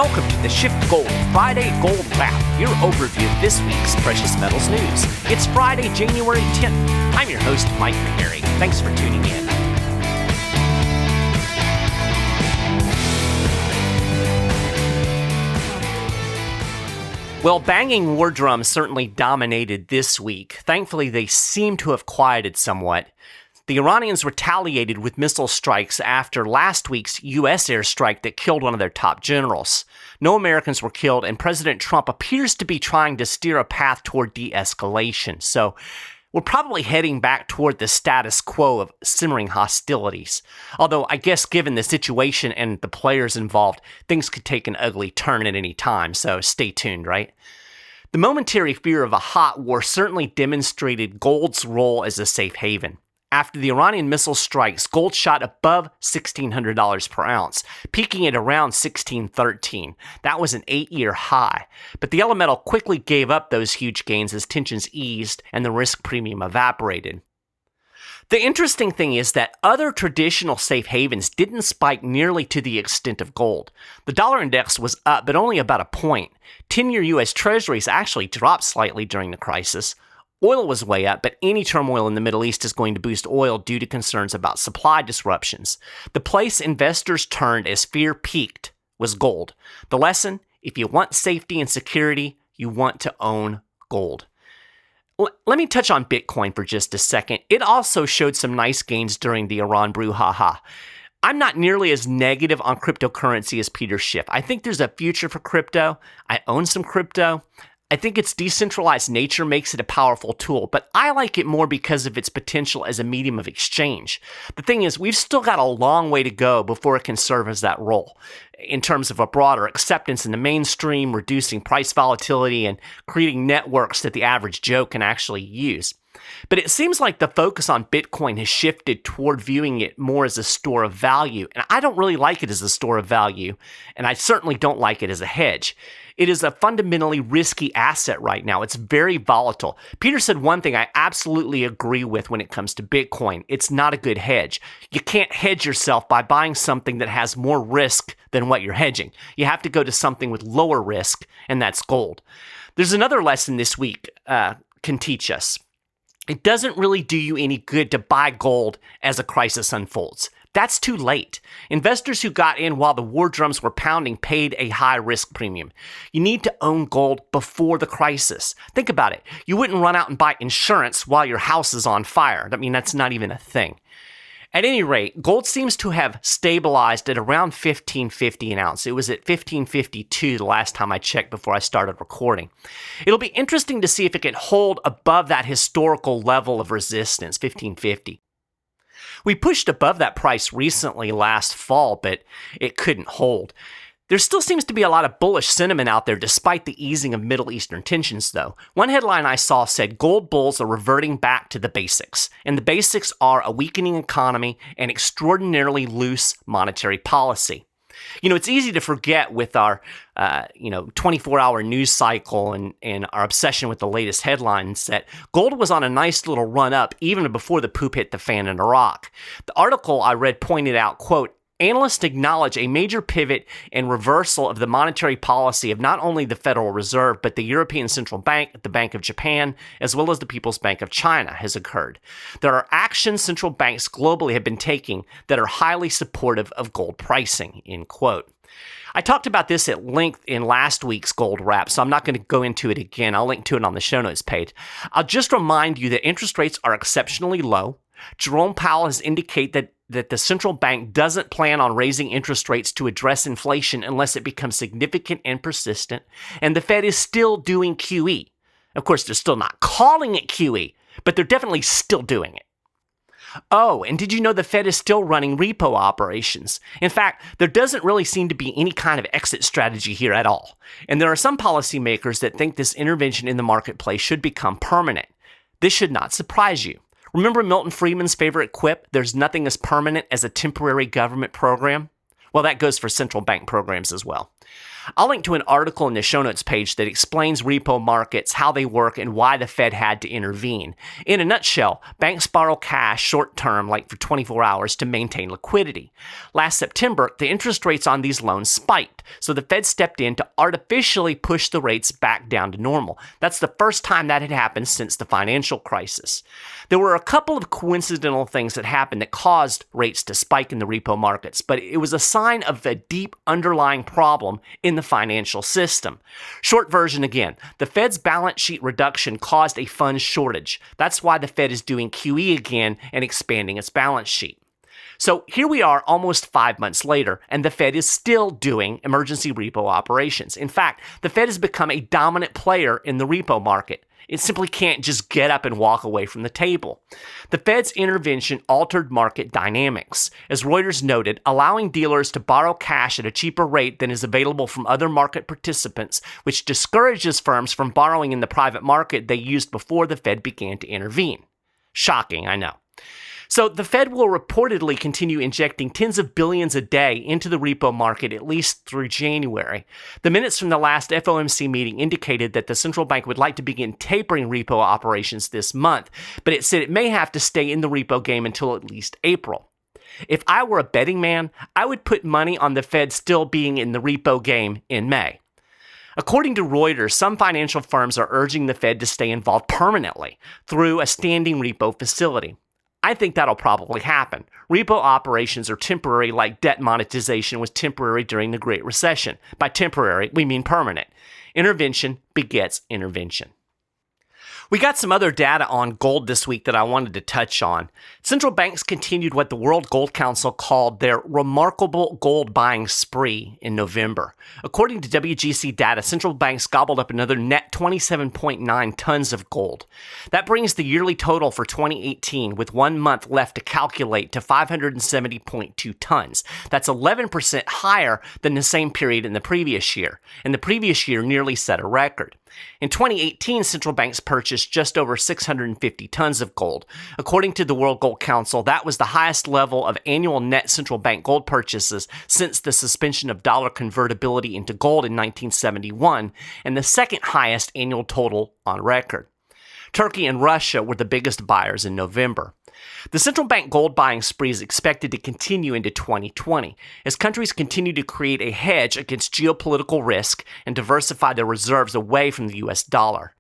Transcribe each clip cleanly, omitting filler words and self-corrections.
Welcome to the SchiffGold Friday Gold Wrap, your overview of this week's precious metals news. It's Friday, January 10th. I'm your host, Mike Maharrey. Thanks for tuning in. Well, banging war drums certainly dominated this week. Thankfully, they seem to have quieted somewhat. The Iranians retaliated with missile strikes after last week's U.S. airstrike that killed one of their top generals. No Americans were killed, and President Trump appears to be trying to steer a path toward de-escalation. So we're probably heading back toward the status quo of simmering hostilities. Although I guess given the situation and the players involved, things could take an ugly turn at any time, so stay tuned, right? The momentary fear of a hot war certainly demonstrated gold's role as a safe haven. After the Iranian missile strikes, gold shot above $1,600 per ounce, peaking at around $1,613. That was an 8-year high. But the elemental quickly gave up those huge gains as tensions eased and the risk premium evaporated. The interesting thing is that other traditional safe havens didn't spike nearly to the extent of gold. The dollar index was up, but only about a point. 10-year U.S. Treasuries actually dropped slightly during the crisis. Oil was way up, but any turmoil in the Middle East is going to boost oil due to concerns about supply disruptions. The place investors turned as fear peaked was gold. The lesson, if you want safety and security, you want to own gold. Let me touch on Bitcoin for just a second. It also showed some nice gains during the Iran brouhaha. I'm not nearly as negative on cryptocurrency as Peter Schiff. I think there's a future for crypto. I own some crypto. I think its decentralized nature makes it a powerful tool, but I like it more because of its potential as a medium of exchange. The thing is, we've still got a long way to go before it can serve as that role in terms of a broader acceptance in the mainstream, reducing price volatility, and creating networks that the average Joe can actually use. But it seems like the focus on Bitcoin has shifted toward viewing it more as a store of value, and I don't really like it as a store of value, and I certainly don't like it as a hedge. It is a fundamentally risky asset right now. It's very volatile. Peter said one thing I absolutely agree with when it comes to Bitcoin. It's not a good hedge. You can't hedge yourself by buying something that has more risk than what you're hedging. You have to go to something with lower risk, and that's gold. There's another lesson this week can teach us. It doesn't really do you any good to buy gold as a crisis unfolds. That's too late. Investors who got in while the war drums were pounding paid a high risk premium. You need to own gold before the crisis. Think about it. You wouldn't run out and buy insurance while your house is on fire. I mean, that's not even a thing. At any rate, gold seems to have stabilized at around $1,550 an ounce. It was at $1,552 the last time I checked before I started recording. It'll be interesting to see if it can hold above that historical level of resistance, $1,550. We pushed above that price recently last fall, but it couldn't hold. There still seems to be a lot of bullish sentiment out there despite the easing of Middle Eastern tensions, though. One headline I saw said gold bulls are reverting back to the basics, and the basics are a weakening economy and extraordinarily loose monetary policy. You know, it's easy to forget with our 24-hour news cycle and our obsession with the latest headlines that gold was on a nice little run up even before the poop hit the fan in Iraq. The article I read pointed out, quote, analysts acknowledge a major pivot and reversal of the monetary policy of not only the Federal Reserve, but the European Central Bank, the Bank of Japan, as well as the People's Bank of China has occurred. There are actions central banks globally have been taking that are highly supportive of gold pricing, end quote. I talked about this at length in last week's Gold Wrap, so I'm not going to go into it again. I'll link to it on the show notes page. I'll just remind you that interest rates are exceptionally low. Jerome Powell has indicated that the central bank doesn't plan on raising interest rates to address inflation unless it becomes significant and persistent, and the Fed is still doing QE. Of course, they're still not calling it QE, but they're definitely still doing it. Oh, and did you know the Fed is still running repo operations? In fact, there doesn't really seem to be any kind of exit strategy here at all. And there are some policymakers that think this intervention in the marketplace should become permanent. This should not surprise you. Remember Milton Friedman's favorite quip, there's nothing as permanent as a temporary government program? Well, that goes for central bank programs as well. I'll link to an article in the show notes page that explains repo markets, how they work, and why the Fed had to intervene. In a nutshell, banks borrow cash short-term, like for 24 hours, to maintain liquidity. Last September, the interest rates on these loans spiked, so the Fed stepped in to artificially push the rates back down to normal. That's the first time that had happened since the financial crisis. There were a couple of coincidental things that happened that caused rates to spike in the repo markets, but it was a sign of a deep underlying problem in the financial system. Short version again, the Fed's balance sheet reduction caused a funds shortage. That's why the Fed is doing QE again and expanding its balance sheet. So here we are almost 5 months later, and the Fed is still doing emergency repo operations. In fact, the Fed has become a dominant player in the repo market. It simply can't just get up and walk away from the table. The Fed's intervention altered market dynamics, as Reuters noted, allowing dealers to borrow cash at a cheaper rate than is available from other market participants, which discourages firms from borrowing in the private market they used before the Fed began to intervene. Shocking, I know. So the Fed will reportedly continue injecting tens of billions a day into the repo market at least through January. The minutes from the last FOMC meeting indicated that the central bank would like to begin tapering repo operations this month, but it said it may have to stay in the repo game until at least April. If I were a betting man, I would put money on the Fed still being in the repo game in May. According to Reuters, some financial firms are urging the Fed to stay involved permanently through a standing repo facility. I think that'll probably happen. Repo operations are temporary, like debt monetization was temporary during the Great Recession. By temporary, we mean permanent. Intervention begets intervention. We got some other data on gold this week that I wanted to touch on. Central banks continued what the World Gold Council called their remarkable gold buying spree in November. According to WGC data, central banks gobbled up another net 27.9 tons of gold. That brings the yearly total for 2018, with 1 month left to calculate, to 570.2 tons. That's 11% higher than the same period in the previous year, and the previous year nearly set a record. In 2018, central banks purchased just over 650 tons of gold. According to the World Gold Council, that was the highest level of annual net central bank gold purchases since the suspension of dollar convertibility into gold in 1971, and the second highest annual total on record. Turkey and Russia were the biggest buyers in November. The central bank gold buying spree is expected to continue into 2020 as countries continue to create a hedge against geopolitical risk and diversify their reserves away from the US dollar.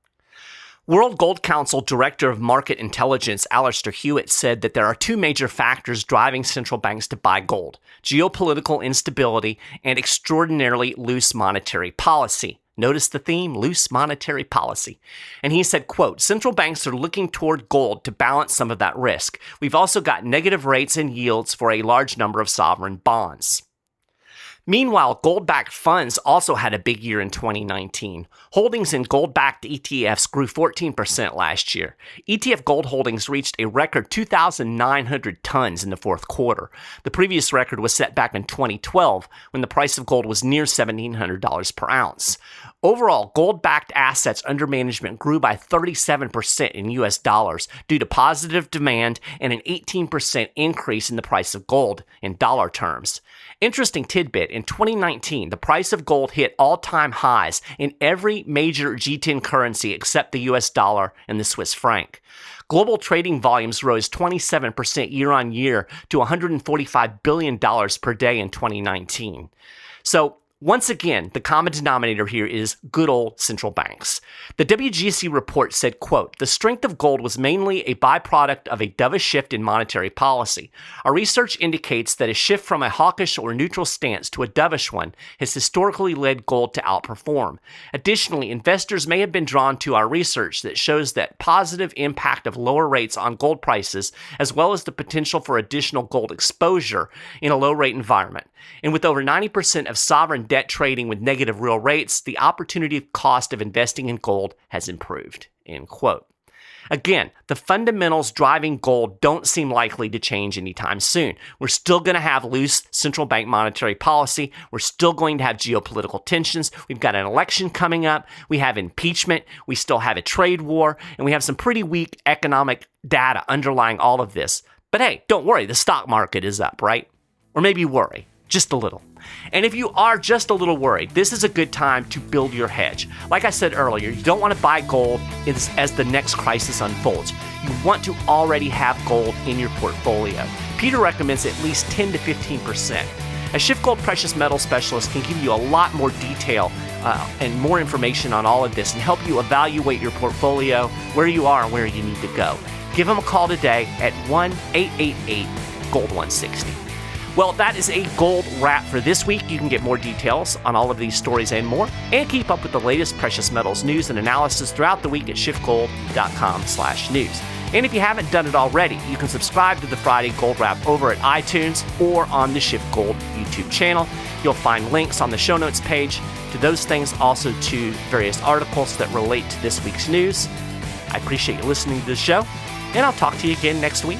World Gold Council Director of Market Intelligence Alistair Hewitt said that there are two major factors driving central banks to buy gold: geopolitical instability and extraordinarily loose monetary policy. Notice the theme, loose monetary policy. And he said, quote, "Central banks are looking toward gold to balance some of that risk. We've also got negative rates and yields for a large number of sovereign bonds." Meanwhile, gold-backed funds also had a big year in 2019. Holdings in gold-backed ETFs grew 14% last year. ETF gold holdings reached a record 2,900 tons in the fourth quarter. The previous record was set back in 2012 when the price of gold was near $1,700 per ounce. Overall, gold-backed assets under management grew by 37% in US dollars due to positive demand and an 18% increase in the price of gold in dollar terms. Interesting tidbit, in 2019, the price of gold hit all-time highs in every major G10 currency except the US dollar and the Swiss franc. Global trading volumes rose 27% year-on-year to $145 billion per day in 2019. So, once again, the common denominator here is good old central banks. The WGC report said, quote, "The strength of gold was mainly a byproduct of a dovish shift in monetary policy. Our research indicates that a shift from a hawkish or neutral stance to a dovish one has historically led gold to outperform. Additionally, investors may have been drawn to our research that shows that positive impact of lower rates on gold prices, as well as the potential for additional gold exposure in a low-rate environment. And with over 90% of sovereign debt trading with negative real rates, the opportunity cost of investing in gold has improved," end quote. Again, the fundamentals driving gold don't seem likely to change anytime soon. We're still going to have loose central bank monetary policy. We're still going to have geopolitical tensions. We've got an election coming up. We have impeachment. We still have a trade war. And we have some pretty weak economic data underlying all of this. But hey, don't worry, the stock market is up, right? Or maybe worry. Just a little. And if you are just a little worried, this is a good time to build your hedge. Like I said earlier, you don't want to buy gold as the next crisis unfolds. You want to already have gold in your portfolio. Peter recommends at least 10 to 15%. A SchiffGold Precious Metal Specialist can give you a lot more detail and more information on all of this and help you evaluate your portfolio, where you are and where you need to go. Give them a call today at 1-888-GOLD-160. Well, that is a gold wrap for this week. You can get more details on all of these stories and more, and keep up with the latest precious metals news and analysis throughout the week at SchiffGold.com/news. And if you haven't done it already, you can subscribe to the Friday Gold Wrap over at iTunes or on the SchiffGold YouTube channel. You'll find links on the show notes page to those things, also to various articles that relate to this week's news. I appreciate you listening to the show, and I'll talk to you again next week.